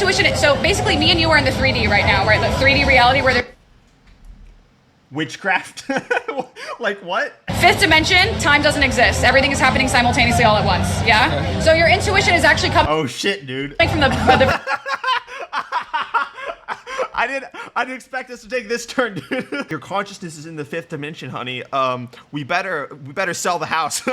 intuition, so basically me and you are in the 3D right now, right? The 3D reality where they're Witchcraft? Like what? fifth dimension, time doesn't exist. Everything is happening simultaneously all at once. Yeah? Okay. So your intuition is actually coming Oh shit, dude. from the I didn't expect us to take this turn, dude. Your consciousness is in the fifth dimension, honey. We better sell the house.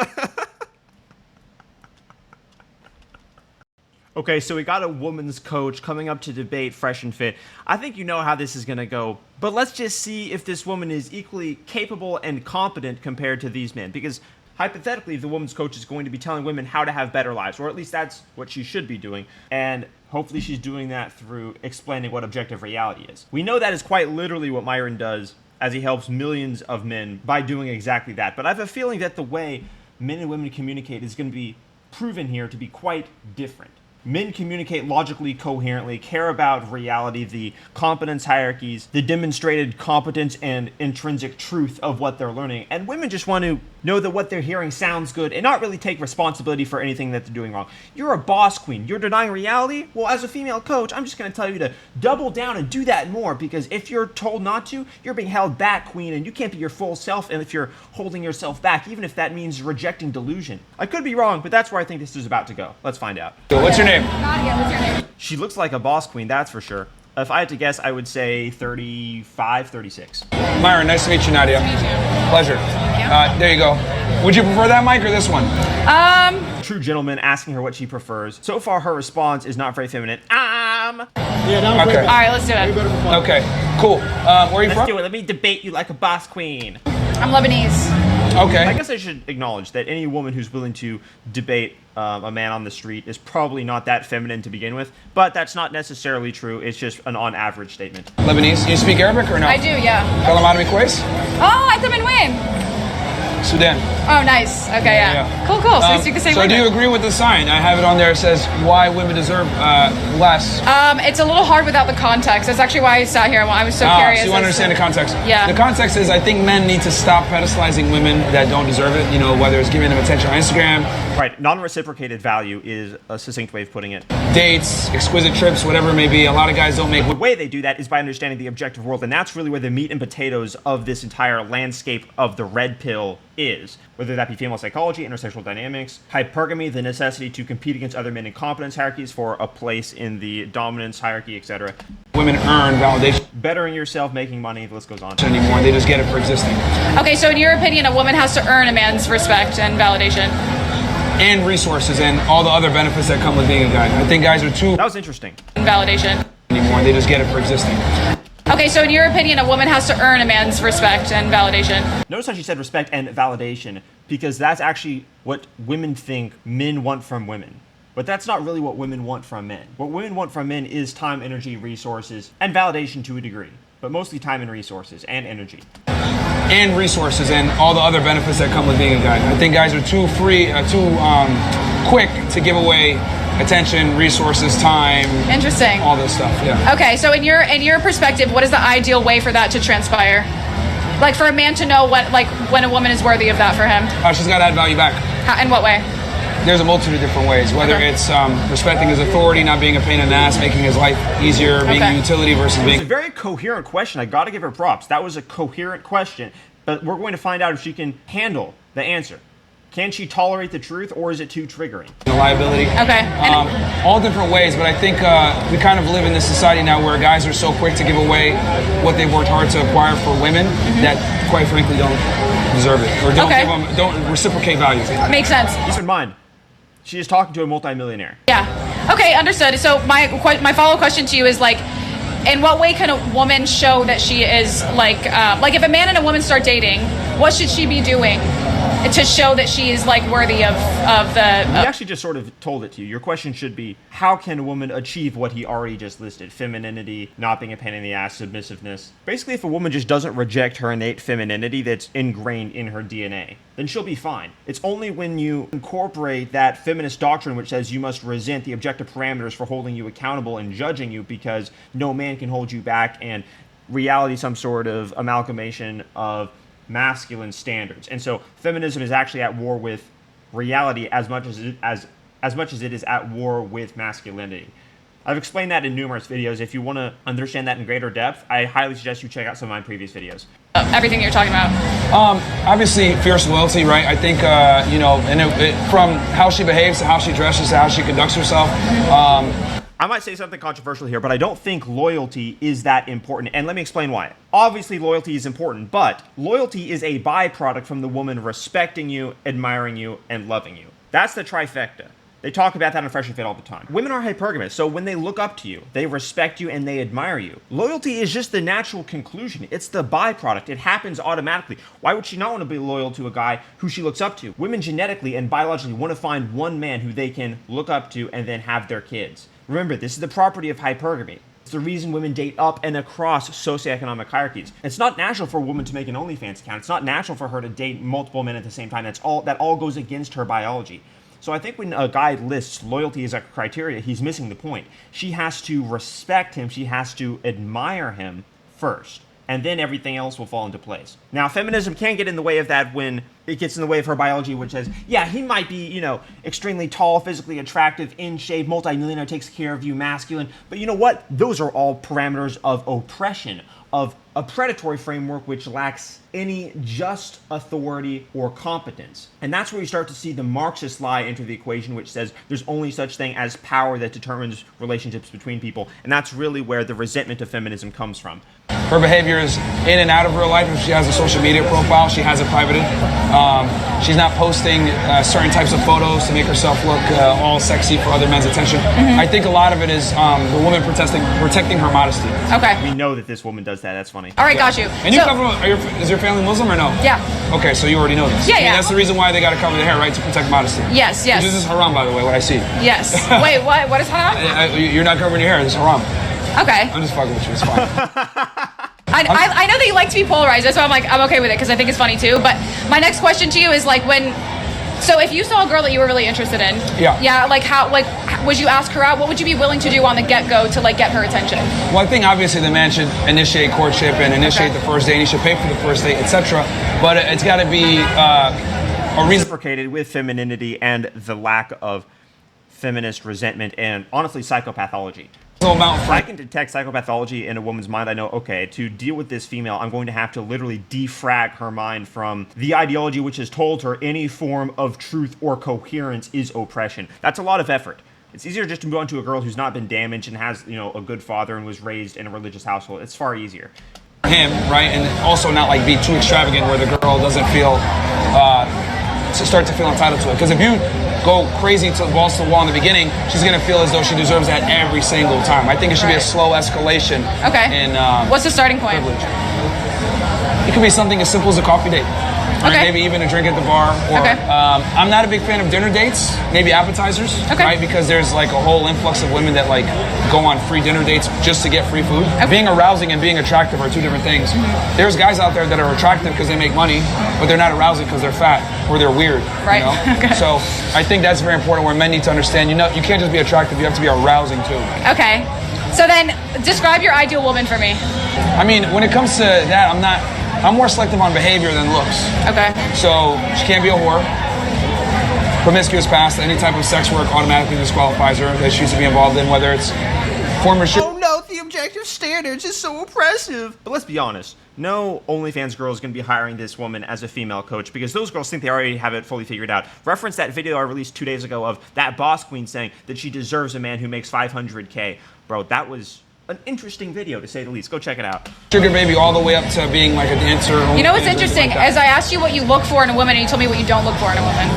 Okay, so we got a woman's coach coming up to debate Fresh and Fit. I think you know how this is gonna go, but let's just see if this woman is equally capable and competent compared to these men. Because hypothetically, the woman's coach is going to be telling women how to have better lives, or at least that's what she should be doing. And hopefully she's doing that through explaining what objective reality is. We know that is quite literally what Myron does, as he helps millions of men by doing exactly that. But I have a feeling that the way men and women communicate is going to be proven here to be quite different. Men communicate logically, coherently, care about reality, the competence hierarchies, the demonstrated competence and intrinsic truth of what they're learning. And women just want to know that what they're hearing sounds good and not really take responsibility for anything that they're doing wrong. You're a boss queen. You're denying reality? Well, as a female coach, I'm just going to tell you to double down and do that more, because if you're told not to, you're being held back, queen, and you can't be your full self. And if you're holding yourself back, even if that means rejecting delusion. I could be wrong, but that's where I think this is about to go. Let's find out. What's your name? Nadia, what's your name? She looks like a boss queen, that's for sure. If I had to guess, I would say 35, 36. Myron, nice to meet you, Nadia. Nice to meet you. Pleasure. There you go. Would you prefer that mic or this one? True gentleman asking her what she prefers. So far, her response is not very feminine. Yeah, that was Okay. All right, let's do it. Okay, cool. Where are you Let's from? do it. Let me debate you like a boss queen. I'm Lebanese. Okay. I guess I should acknowledge that any woman who's willing to debate a man on the street is probably not that feminine to begin with, but that's not necessarily true. It's just an on-average statement. Lebanese. You speak Arabic or no? I do, yeah. Kalam Arabi كويس? Oh, I come in Wayne. Sudan. Oh, nice. Okay, yeah. Cool. So we speak the same So do language. you agree with the sign? I have it on there. It says why women deserve less. It's a little hard without the context. That's actually why I sat here. I was so curious. So you want to as understand the context? Yeah. The context is I think men need to stop pedestalizing women that don't deserve it. You know, whether it's giving them attention on Instagram, Right, non-reciprocated value is a succinct way of putting it. dates, exquisite trips, whatever it may be. A lot of guys don't make. The way they do that is by understanding the objective world, and that's really where the meat and potatoes of this entire landscape of the red pill is. Whether that be female psychology, intersexual dynamics, hypergamy, the necessity to compete against other men in competence hierarchies for a place in the dominance hierarchy, etc. Women earn validation Bettering yourself, making money, the list goes on. anymore. They just get it for existing. Okay, so in your opinion, a woman has to earn a man's respect and validation. And resources and all the other benefits that come with being a guy. I think guys are too That was interesting. And validation. anymore. They just get it for existing. Okay, so in your opinion, a woman has to earn a man's respect and validation. Notice how she said respect and validation, because that's actually what women think men want from women. But that's not really what women want from men. What women want from men is time, energy, resources, and validation to a degree. But mostly time and resources and energy. And resources and all the other benefits that come with being a guy. I think guys are too quick to give away attention, resources, time, Interesting. all this stuff. Yeah. Okay, so in your perspective, what is the ideal way for that to transpire? Like for a man to know when a woman is worthy of that for him. She's got to add value back. How, in what way? There's a multitude of different ways, whether Okay. it's respecting his authority, not being a pain in the ass, making his life easier, being Okay. a utility versus It's a being... very coherent question. I gotta give her props. That was a coherent question. But we're going to find out if she can handle the answer. Can she tolerate the truth, or is it too triggering? a liability. Okay. All different ways, but I think we kind of live in this society now where guys are so quick to give away what they've worked hard to acquire for women that, quite frankly, don't deserve it or don't Okay. give them, don't reciprocate value. Makes sense. Keep in mind, she is talking to a multimillionaire. Yeah. Okay, understood. So my follow-up question to you is like, in what way can a woman show that she is like if a man and a woman start dating, what should she be doing to show that she is like worthy of He the? actually just sort of told it to you. Your question should be, how can a woman achieve what he already just listed? Femininity, not being a pain in the ass, submissiveness. Basically, if a woman just doesn't reject her innate femininity that's ingrained in her DNA, then she'll be fine. It's only when you incorporate that feminist doctrine which says you must resent the objective parameters for holding you accountable and judging you because no man can hold you back, and reality some sort of amalgamation of masculine standards. And so feminism is actually at war with reality as much as it is at war with masculinity. I've explained that in numerous videos. If you want to understand that in greater depth, I highly suggest you check out some of my previous videos. Everything you're talking about. Obviously, fierce loyalty, right? I think, you know, and from how she behaves to how she dresses to how she conducts herself. I might say something controversial here, but I don't think loyalty is that important. And let me explain why. Obviously, loyalty is important, but loyalty is a byproduct from the woman respecting you, admiring you, and loving you. That's the trifecta. They talk about that on Fresh and Fit all the time. Women are hypergamous, so when they look up to you, they respect you and they admire you. Loyalty is just the natural conclusion. It's the byproduct. It happens automatically. Why would she not want to be loyal to a guy who she looks up to? Women genetically and biologically want to find one man who they can look up to and then have their kids. Remember, this is the property of hypergamy. It's the reason women date up and across socioeconomic hierarchies. It's not natural for a woman to make an OnlyFans account. It's not natural for her to date multiple men at the same time. That all goes against her biology. So I think when a guy lists loyalty as a criteria, he's missing the point. She has to respect him. She has to admire him first. And then everything else will fall into place. Now, feminism can get in the way of that when it gets in the way of her biology, which says, yeah, he might be, you know, extremely tall, physically attractive, in shape, multimillionaire, takes care of you, masculine. But you know what? Those are all parameters of oppression, of a predatory framework which lacks any just authority or competence. And that's where you start to see the Marxist lie enter the equation, which says there's only such thing as power that determines relationships between people. And that's really where the resentment of feminism comes from. Her behavior is in and out of real life. If she has a social media profile, she has it privated. She's not posting certain types of photos to make herself look all sexy for other men's attention. I think a lot of it is the woman protecting her modesty. Okay. We know that this woman does that. That's funny. All right, got you. And you come from, is your family Muslim or no? Yeah. Okay, so you already know this. Yeah, I mean, yeah. That's the reason why they got to cover their hair, right? To protect modesty. Yes, yes. This is haram, by the way, what I see. Yes. Wait, what? What is haram? You're not covering your hair. This is haram. Okay. I'm just fucking with you. It's fine. I know that you like to be polarized. That's why I'm okay with it because I think it's funny too. But my next question to you is like so if you saw a girl that you were really interested in, yeah, like how, like would you ask her out? What would you be willing to do on the get-go to like get her attention? Well, I think obviously the man should initiate courtship and initiate the first date. He should pay for the first date, etc. But it's got to be a reason. Reciprocated with femininity and the lack of feminist resentment and honestly psychopathology. If I can detect psychopathology in a woman's mind, I know, okay, to deal with this female, I'm going to have to literally defrag her mind from the ideology which has told her any form of truth or coherence is oppression. That's a lot of effort. It's easier just to move on to a girl who's not been damaged and has, you know, a good father and was raised in a religious household. It's far easier. Him, right, and also not like be too extravagant where the girl doesn't feel start to feel entitled to it. Because if you go crazy to balls to the wall in the beginning, she's gonna feel as though she deserves that every single time. I think it should be a slow escalation. Okay. In what's the starting point? Privilege. It could be something as simple as a coffee date. Right? Okay. Maybe even a drink at the bar. Or I'm not a big fan of dinner dates. Maybe appetizers. Okay. Right? Because there's like a whole influx of women that like go on free dinner dates just to get free food. Okay. Being arousing and being attractive are two different things. There's guys out there that are attractive because they make money, but they're not arousing because they're fat or they're weird. Right. You know? Okay. So I think that's very important where men need to understand, you know, you can't just be attractive, you have to be arousing too. Okay. So then describe your ideal woman for me. I mean, when it comes to that, I'm more selective on behavior than looks. Okay. So she can't be a whore. Promiscuous past, any type of sex work automatically disqualifies her that she used to be involved in, whether it's former shit. Oh no, the objective standards is so oppressive. But let's be honest, no OnlyFans girl is going to be hiring this woman as a female coach because those girls think they already have it fully figured out. Reference that video I released 2 days ago of that boss queen saying that she deserves a man who makes $500K. Bro, that was an interesting video to say the least. Go check it out. Sugar baby all the way up to being like a dancer. You know what's interesting? As I asked you what you look for in a woman, and you told me what you don't look for in a woman.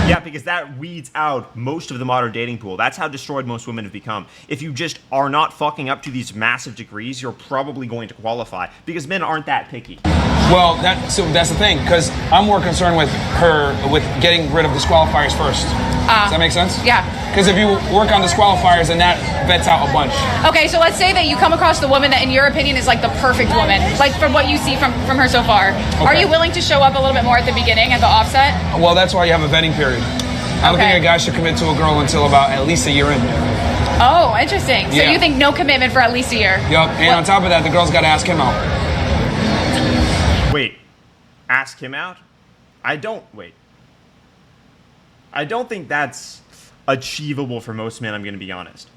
Yeah, because that weeds out most of the modern dating pool. That's how destroyed most women have become. If you just are not fucking up to these massive degrees, you're probably going to qualify because men aren't that picky. Well, that's the thing, because I'm more concerned with her, with getting rid of disqualifiers first. Does that make sense? Yeah. Because if you work on disqualifiers, then that vets out a bunch. Okay, so let's say that you come across the woman that, in your opinion, is like the perfect woman, like from what you see from her so far. Okay. Are you willing to show up a little bit more at the beginning, at the offset? Well, that's why you have a vetting period. I don't think a guy should commit to a girl until about at least a year in. Oh, interesting. So you think no commitment for at least a year? Yup, and on top of that, the girl's got to ask him out. Wait, ask him out? I don't think that's achievable for most men, I'm going to be honest.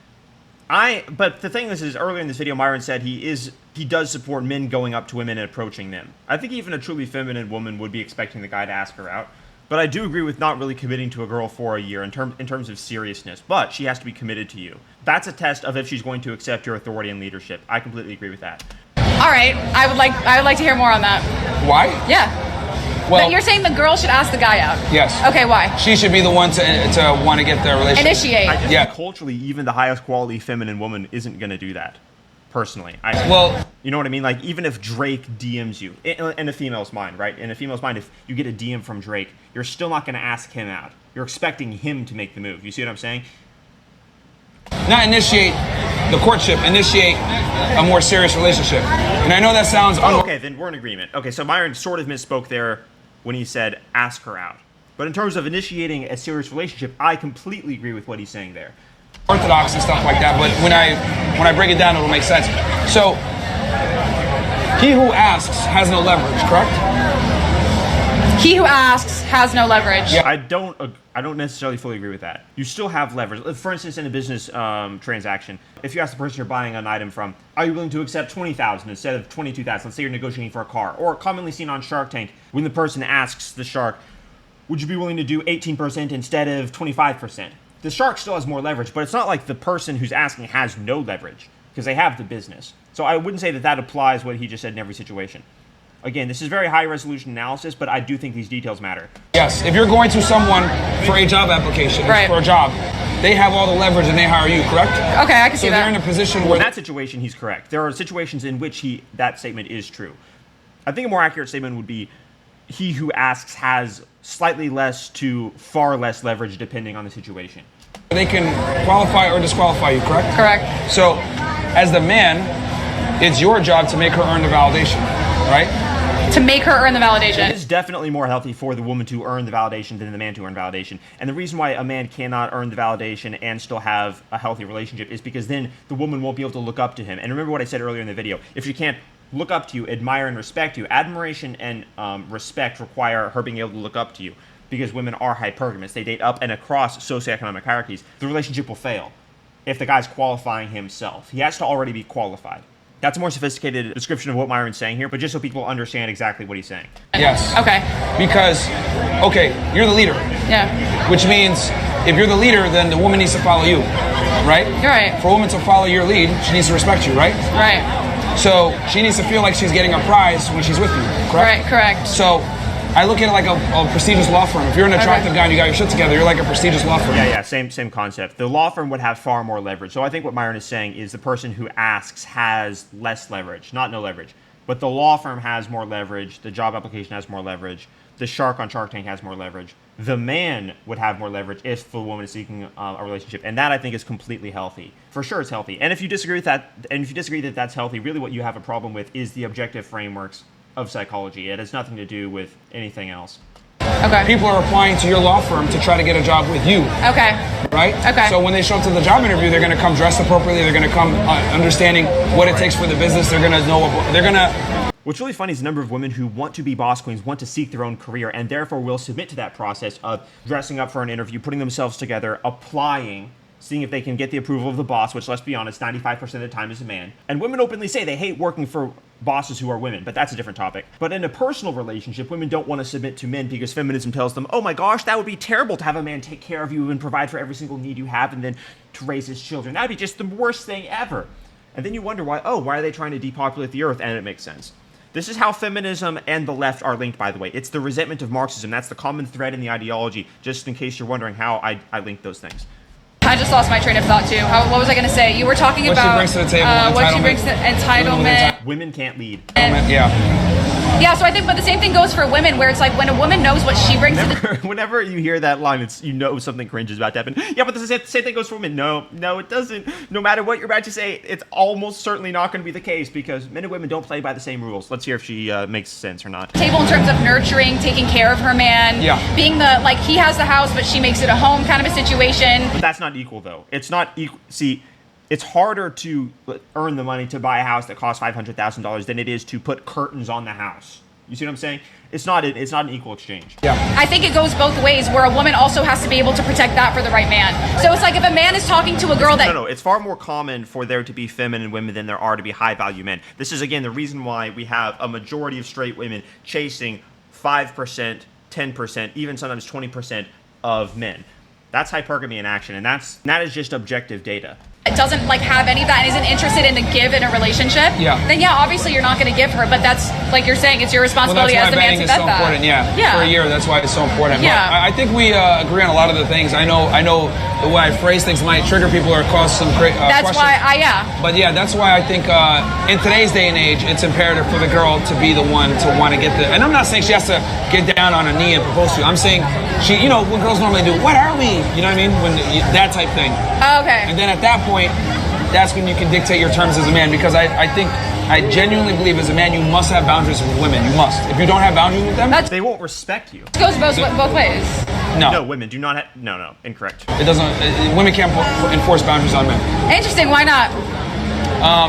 But the thing is earlier in this video, Myron said he does support men going up to women and approaching them. I think even a truly feminine woman would be expecting the guy to ask her out. But I do agree with not really committing to a girl for a year in terms of seriousness. But she has to be committed to you. That's a test of if she's going to accept your authority and leadership. I completely agree with that. All right, I would like to hear more on that. Why? Yeah. Well, But you're saying the girl should ask the guy out. yes. Okay, why? She should be the one to want to get the relationship. Initiate. I just Yeah. think culturally, even the highest quality feminine woman isn't going to do that. Personally, Well, you know what I mean? Like, even if Drake DMs you, in a female's mind, right? In a female's mind, if you get a DM from Drake, you're still not going to ask him out. You're expecting him to make the move. You see what I'm saying? not initiate the courtship, initiate a more serious relationship. And I know that sounds Okay, then we're in agreement. Okay, so Myron sort of misspoke there when he said ask her out. But in terms of initiating a serious relationship, I completely agree with what he's saying there. orthodox and stuff like that, but when I break it down, it'll make sense. So, he who asks has no leverage, correct? He who asks has no leverage. Yeah. I don't necessarily fully agree with that. You still have leverage. For instance, in a business transaction, if you ask the person you're buying an item from, are you willing to accept $20,000 instead of $22,000? Let's say you're negotiating for a car, or commonly seen on Shark Tank, when the person asks the shark, would you be willing to do 18% instead of 25%? The shark still has more leverage, but it's not like the person who's asking has no leverage, because they have the business. So I wouldn't say that applies what he just said in every situation. Again, this is very high resolution analysis, but I do think these details matter. Yes. If you're going to someone for a job application, Right. for a job, they have all the leverage and they hire you, correct? Okay, I can see So they're that. in a position In where that situation, he's correct. There are situations in which that statement is true. I think a more accurate statement would be, he who asks has slightly less to far less leverage depending on the situation. they can qualify or disqualify you, correct? Correct. So, as the man, it's your job to make her earn the validation, right? To make her earn the It validation. is definitely more healthy for the woman to earn the validation than the man to earn validation. And the reason why a man cannot earn the validation and still have a healthy relationship is because then the woman won't be able to look up to him. And remember what I said earlier in the video. If she can't look up to you, admire and respect you, admiration and respect require her being able to look up to you. Because women are hypergamous. They date up and across socioeconomic hierarchies. The relationship will fail if the guy's qualifying himself. He has to already be qualified. That's a more sophisticated description of what Myron's saying here, but just so people understand exactly what he's saying. Yes. Okay. Because, okay, you're the leader, Yeah. which means if you're the leader, then the woman needs to follow you, right? You're right. For a woman to follow your lead, she needs to respect you, right? Right. So she needs to feel like she's getting a prize when she's with you, correct? Right. Correct. So I look at it like a prestigious law firm. If you're an attractive guy and you got your shit together, you're like a prestigious law firm. Yeah, same concept. The law firm would have far more leverage. So I think what Myron is saying is the person who asks has less leverage, not no leverage. But the law firm has more leverage. The job application has more leverage. The shark on Shark Tank has more leverage. The man would have more leverage if the woman is seeking a relationship, and that I think is completely healthy. For sure, it's healthy. And if you disagree with that, and if you disagree that that's healthy, really what you have a problem with is the objective frameworks of psychology. It has nothing to do with anything else. Okay. People are applying to your law firm to try to get a job with you, Okay. right? Okay. So when they show up to the job interview, they're going to come dressed appropriately. They're going to come understanding what it takes for the business. They're going to know. They're going to. What's really funny is the number of women who want to be boss queens, want to seek their own career, and therefore will submit to that process of dressing up for an interview, putting themselves together, applying, seeing if they can get the approval of the boss, which, let's be honest, 95% of the time is a man. And women openly say they hate working for bosses who are women, but that's a different topic. But in a personal relationship, women don't want to submit to men because feminism tells them, oh my gosh, that would be terrible to have a man take care of you and provide for every single need you have and then to raise his children. That'd be just the worst thing ever. And then you wonder why are they trying to depopulate the earth? And it makes sense. This is how feminism and the left are linked, by the way. It's the resentment of Marxism. That's the common thread in the ideology, just in case you're wondering how I link those things. I just lost my train of thought too. What was I going to say? You were talking What she about brings to the table, what she entitlement. brings to entitlement. Women can't lead. Yeah. Yeah, so I think, but the same thing goes for women, where it's like when a woman knows what she brings to the Whenever you hear that line, it's something cringe is about to happen. Yeah, but the same thing goes for women. No, it doesn't. No matter what you're about to say, it's almost certainly not going to be the case because men and women don't play by the same rules. Let's hear if she makes sense or not. table in terms of nurturing, taking care of her man. Yeah. Being the, like, he has the house, but she makes it a home kind of a situation. But that's not equal, though. It's not equal. See, it's harder to earn the money to buy a house that costs $500,000 than it is to put curtains on the house. You see what I'm saying? It's not an equal exchange. Yeah. I think it goes both ways, where a woman also has to be able to protect that for the right man. So it's like if a man is talking to a girl that... No, it's far more common for there to be feminine women than there are to be high-value men. This is, again, the reason why we have a majority of straight women chasing 5%, 10%, even sometimes 20% of men. That's hypergamy in action, and that is just objective data. doesn't like have any of that and isn't interested in the give in a relationship, then obviously you're not going to give her. But that's like you're saying, it's your responsibility as the man to vet that. Important, for a year. That's why it's so important. Yeah. But I think we agree on a lot of the things. I know the way I phrase things might trigger people or cause some that's questions. why But yeah, that's why I think in today's day and age, it's imperative for the girl to be the one to want to get the. And I'm not saying she has to get down on a knee and propose to you. I'm saying she, what girls normally do. What are we? You know what I mean? When that type thing. Okay. And then at that point, that's when you can dictate your terms as a man. Because I genuinely believe as a man, you must have boundaries with women. You must. If you don't have boundaries with them, they won't respect you. It goes both ways. No, women do not have. No, incorrect. It doesn't. Women can't enforce boundaries on men. Interesting. Why not?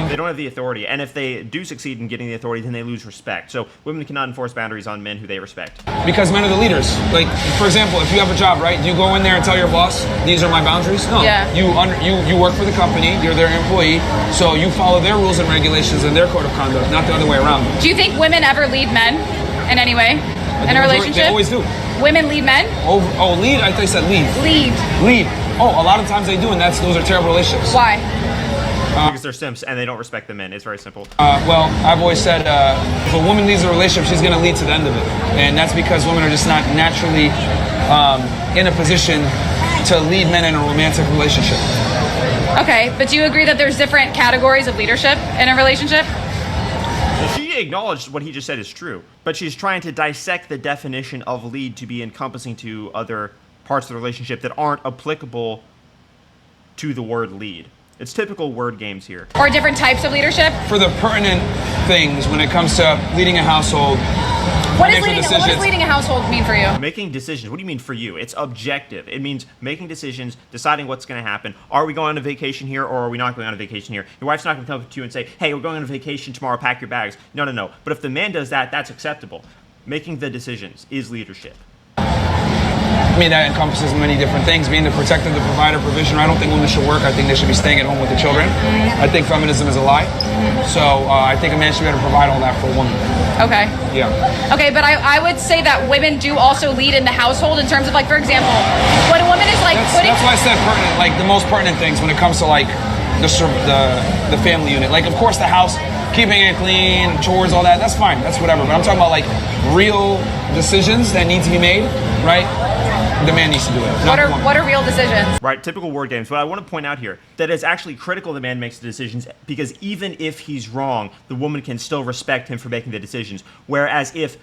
They don't have the authority, and if they do succeed in getting the authority, then they lose respect. So women cannot enforce boundaries on men who they respect. Because men are the leaders. Like, for example, if you have a job, right? Do you go in there and tell your boss, these are my boundaries? No. Yeah. You work for the company, you're their employee, so you follow their rules and regulations and their code of conduct, not the other way around. Do you think women ever lead men in any way in a relationship? They always do. Women lead men? Lead? I thought you said lead. Lead. Oh, a lot of times they do, and those are terrible relationships. Why? Because they're simps and they don't respect the men. It's very simple. Well, I've always said if a woman leads a relationship, she's going to lead to the end of it. And that's because women are just not naturally in a position to lead men in a romantic relationship. Okay, but do you agree that there's different categories of leadership in a relationship? Well, she acknowledged what he just said is true, but she's trying to dissect the definition of lead to be encompassing to other parts of the relationship that aren't applicable to the word lead. It's typical word games here. Or different types of leadership? For the pertinent things when it comes to leading a household, what does leading a household mean for you? Making decisions. What do you mean for you? It's objective. It means making decisions, deciding what's going to happen. Are we going on a vacation here or are we not going on a vacation here? Your wife's not going to come up to you and say, hey, we're going on a vacation tomorrow, pack your bags. No. But if the man does that, that's acceptable. Making the decisions is leadership. I mean, that encompasses many different things. Being the protector, the provider, provisioner. I don't think women should work. I think they should be staying at home with the children. I think feminism is a lie. So I think a man should be able to provide all that for a woman. Okay. Yeah. Okay, but I would say that women do also lead in the household in terms of, like, for example, when a woman is like that's why I said pertinent, like the most pertinent things when it comes to like the family unit. Like, of course, the house, keeping it clean, chores, all that. That's fine. That's whatever. But I'm talking about like real decisions that need to be made, right? The man needs to do it. What are real decisions? Right, typical word games. But I want to point out here that it's actually critical the man makes the decisions because even if he's wrong, the woman can still respect him for making the decisions. Whereas if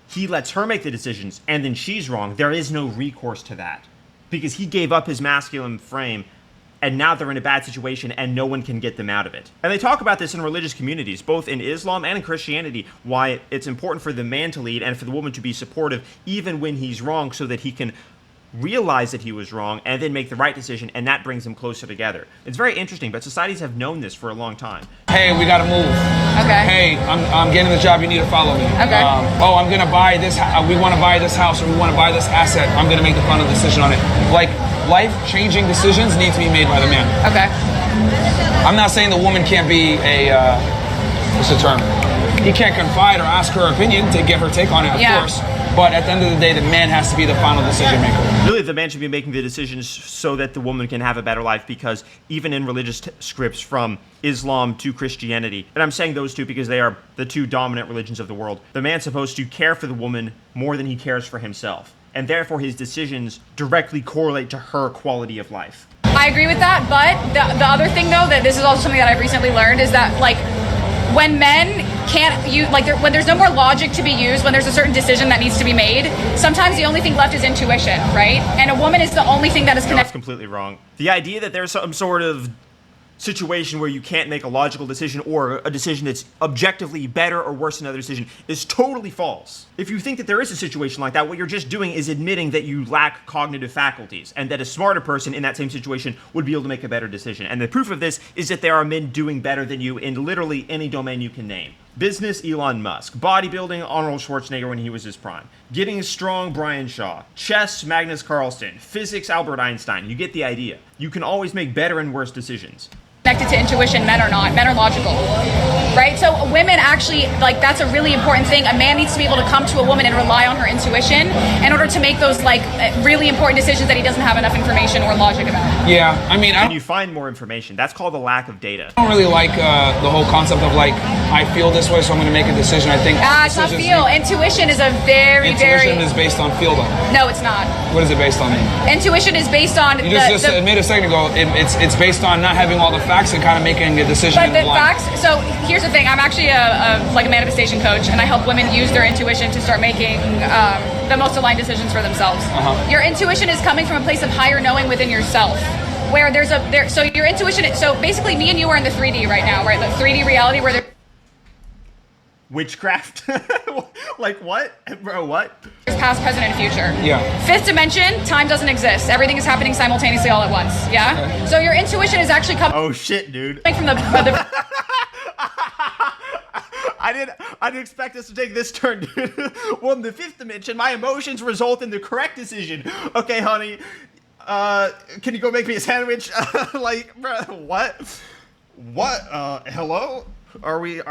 he lets her make the decisions and then she's wrong, there is no recourse to that because he gave up his masculine frame and now they're in a bad situation and no one can get them out of it. And they talk about this in religious communities, both in Islam and in Christianity, why it's important for the man to lead and for the woman to be supportive even when he's wrong so that he can realize that he was wrong and then make the right decision, and that brings them closer together. It's very interesting, but societies have known this for a long time. Hey, we gotta move. Okay. Hey, I'm getting the job. You need to follow me. Okay. I'm gonna buy this. We want to buy this house, or we want to buy this asset. I'm gonna make the final decision on it. Like, life-changing decisions need to be made by the man. Okay. I'm not saying the woman can't be a what's the term? He can't confide or ask her opinion to get her take on it, of course. But at the end of the day, the man has to be the final decision maker. Really, the man should be making the decisions so that the woman can have a better life, because even in religious scripts from Islam to Christianity, and I'm saying those two because they are the two dominant religions of the world, the man's supposed to care for the woman more than he cares for himself. And therefore, his decisions directly correlate to her quality of life. I agree with that, but the other thing, though, that this is also something that I've recently learned, is that, like, when men can't use, like, when there's no more logic to be used, when there's a certain decision that needs to be made, sometimes the only thing left is intuition, right? And a woman is the only thing that is connected. That's completely wrong. The idea that there's some sort of situation where you can't make a logical decision or a decision that's objectively better or worse than another decision is totally false. If you think that there is a situation like that, what you're just doing is admitting that you lack cognitive faculties and that a smarter person in that same situation would be able to make a better decision. And the proof of this is that there are men doing better than you in literally any domain you can name. Business, Elon Musk. Bodybuilding, Arnold Schwarzenegger when he was his prime. Getting strong, Brian Shaw. Chess, Magnus Carlsen. Physics, Albert Einstein. You get the idea. You can always make better and worse decisions. Connected to intuition, men are not. Men are logical, right? So women actually, like, that's a really important thing. A man needs to be able to come to a woman and rely on her intuition in order to make those, like, really important decisions that he doesn't have enough information or logic about. Yeah, I mean, I And you find more information. That's called the lack of data. don't really like the whole concept of like, I feel this way, so I'm going to make a decision. I think It's not feel. Intuition is a very, intuition is based on feel, though. No, it's not. What is it based on? Intuition is based on You just admitted a second ago. It's based on not having all the facts and kind of making a decision. But in the the blind. facts. So here's the thing. I'm actually a manifestation coach, and I help women use their intuition to start making the most aligned decisions for themselves. Your intuition is coming from a place of higher knowing within yourself, where so your intuition. So basically, me and you are in the 3D right now, right? The 3D reality where Witchcraft? Like what? Bro, what? there's past, present, and future. Yeah. Fifth dimension, time doesn't exist. Everything is happening simultaneously all at once. Yeah. Okay. So your intuition is actually coming Oh shit, dude. from the I didn't expect us to take this turn, dude. Well, in the fifth dimension, my emotions result in the correct decision. Okay, honey. Can you go make me a sandwich? Like, bro, what? What? Hello? Are we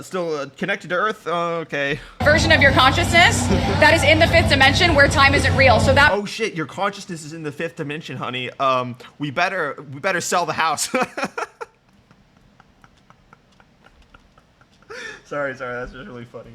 still connected to Earth? Okay. version of your consciousness that is in the fifth dimension where time isn't real. So that Oh shit, your consciousness is in the fifth dimension, honey. We better sell the house. Sorry, that's just really funny.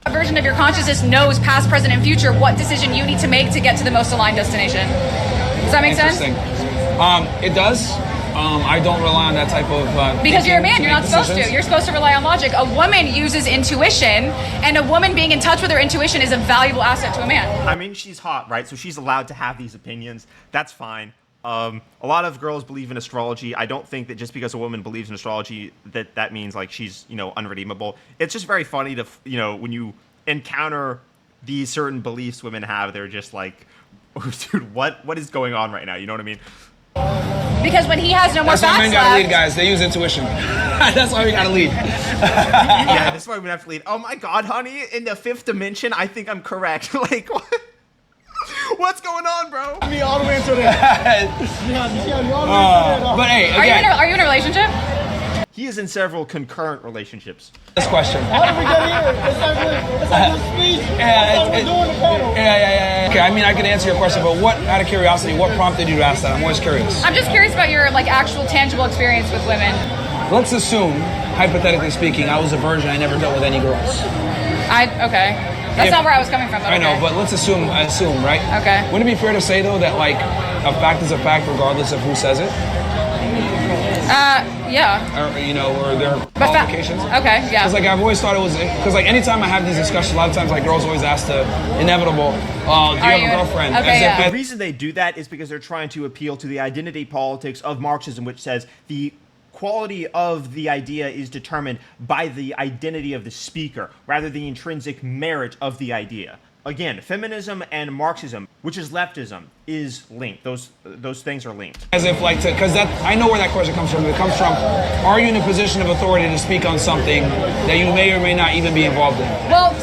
version of your consciousness knows past, present, and future what decision you need to make to get to the most aligned destination. Does that make sense? Interesting. It does. I don't rely on that type of Because you're a man, thinking you're to not make supposed to. decisions. You're supposed to rely on logic. A woman uses intuition, and a woman being in touch with her intuition is a valuable asset to a man. I mean, she's hot, right? So she's allowed to have these opinions. That's fine. A lot of girls believe in astrology. I don't think that just because a woman believes in astrology that means like she's, unredeemable. It's just very funny to, when you encounter these certain beliefs women have, they're just like, dude, what is going on right now? You know what I mean? Because when he has no more That's why facts men gotta lead, left, guys. They use intuition. That's why we gotta lead. Yeah, this is why we have to lead. Oh my god, honey, in the fifth dimension, I think I'm correct. Like, what? What's going on, bro? Me all the way into there. Yeah, you see how you all the way into there. But hey, are again, you in a relationship? He is in several concurrent relationships. this question. How did we get here? It's like this speech. I thought we were doing the panel. Yeah. Okay, I mean, I can answer your question, but out of curiosity, what prompted you to ask that? I'm always curious. I'm just curious about your actual tangible experience with women. Let's assume, hypothetically speaking, I was a virgin. I never dealt with any girls. Okay. That's not where I was coming from. But I know, okay. but let's assume, right? Okay. Wouldn't it be fair to say though that like a fact is a fact regardless of who says it, Yeah. or their But qualifications? okay, yeah. Because like I've always thought it was because like anytime I have these discussions, a lot of times like girls always ask the inevitable, "Do you have you- a girlfriend?" okay, yeah. The reason they do that is because they're trying to appeal to the identity politics of Marxism, which says the quality of the idea is determined by the identity of the speaker, rather than the intrinsic merit of the idea. Again, feminism and Marxism, which is leftism, is linked. Those things are linked. As if like because that I know where that question comes from. It comes from, are you in a position of authority to speak on something that you may or may not even be involved in? Well,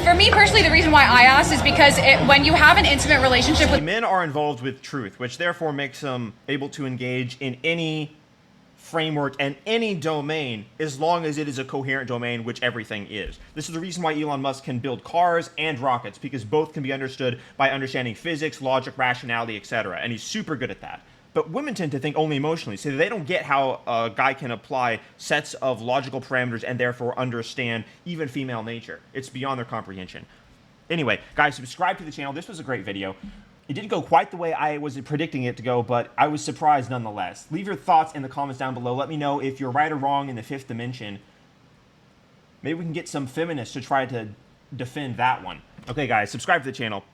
for me personally, the reason why I asked is because when you have an intimate relationship with Men are involved with truth, which therefore makes them able to engage in any framework and any domain as long as it is a coherent domain, which everything is. This is the reason why Elon Musk can build cars and rockets, because both can be understood by understanding physics, logic, rationality, etc. And he's super good at that. But women tend to think only emotionally, so they don't get how a guy can apply sets of logical parameters and therefore understand even female nature. It's beyond their comprehension. Anyway, guys, subscribe to the channel. This was a great video. It didn't go quite the way I was predicting it to go, but I was surprised nonetheless. Leave your thoughts in the comments down below. Let me know if you're right or wrong in the fifth dimension. Maybe we can get some feminists to try to defend that one. Okay, guys, subscribe to the channel.